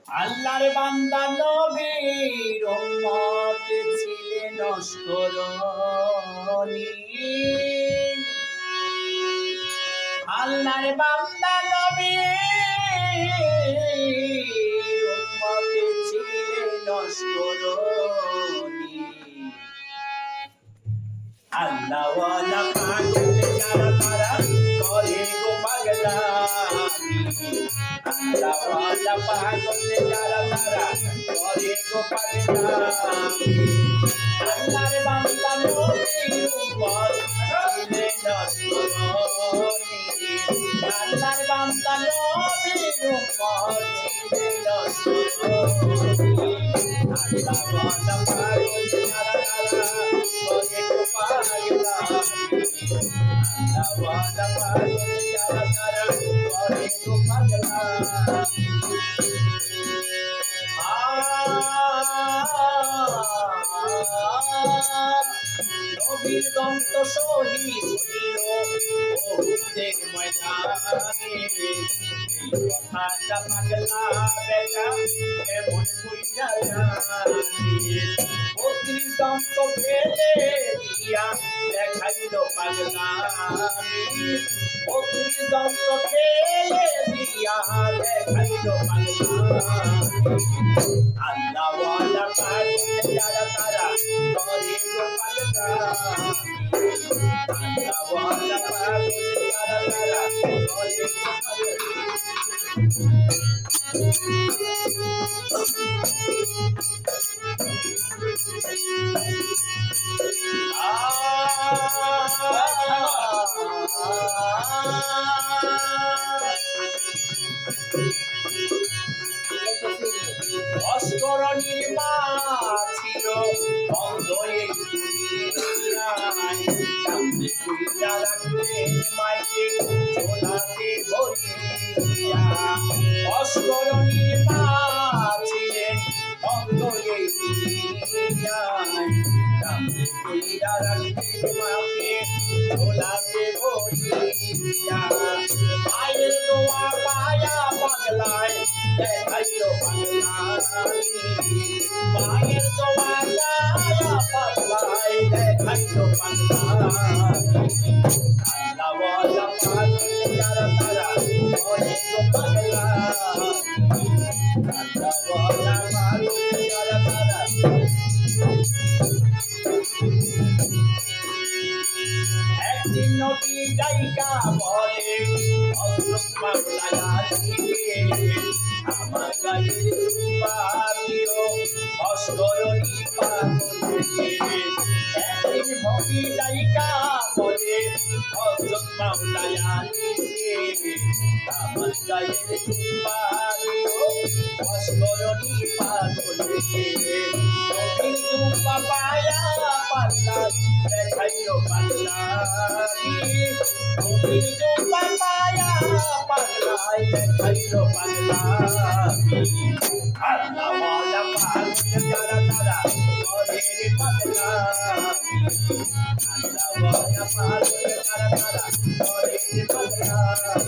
আল্লাহর বান্দা নবীর উম্মত ছিলেন নস্করণী। আল্লাহর বান্দা নবীর উম্মত ছিলেন নস্করণী। আল্লাহ ওয়ালা পাগল যারা তারা করে গো পাগলামি। আল্লাহ ওয়ালা পাগল যারা তারা করে গো পাগলামি। আল্লাহর বান্দা নবীর উম্মত ছিলেন নস্করণী। আল্লাহর বান্দা নবীর উম্মত ছিলেন নস্করণী। আল্লাহ ওয়ালা পাগল যারা তারা করে গো পাগলামি। আল্লাহ ওয়ালা পাগল যারা তারা করে গো পাগলামি। নবীর দন্ত শহীদ হইল উহুদের ময়দানে। এই কথাটা পাগলা বেটা এমন কইরা জানে। ৩২ দন্ত ফেলে দিয়া দেখাইল পাগলামি। ৩২ দন্ত ফেলে দিয়া দেখাইল পাগলামি। আল্লাহ ওয়ালা পাগল যারা তারা করে গো পাগলামি। আল্লাহ ওয়ালা পাগল যারা তারা করে গো অস্করণীর মা ছিল অন্ধ এই দুনিয়ায়। কান্দে কইরা রাখতেন মাইকে ঝোলাতে ভরিয়া। অস্করণীর মা ছিলেন অন্ধ এই দুনিয়ায়। কান্দে কইরা রাখতেন মাকে ঝোলাতে ভরিয়া। মায়ের দোয়া পায়া পাগলায় দেখাইল পাগলামি। মায়ের দোয়া পায়া পাগলায় দেখাইল পাগলামি। আল্লাহ ওয়ালা পাগল যারা তারা করে গো পাগলামি। আল্লাহ ওয়ালা পাগল যারা তারা। একদিন নবী ডাইকা বলে হযরত মাওলানা দিকে আমার গায়ের জুব্বা দিও অস্করণী পাগলকে। একদিন নবী ডাইকা বলে হযরত মাওলানা দিকে আমার গায়ের জুব্বা দিও অস্করণী পাগলকে। নবীর জুব্বা পায়া পাগলায় দেখাইল পাগলামি। নবীর জুব্বা পায়া পাগলায় দেখাইল পাগলামি। আল্লাহ ওয়ালা পাগল যারা তারা করে রে পাগলামি। আল্লাহ ওয়ালা পাগল যারা তারা করে রে পাগলামি।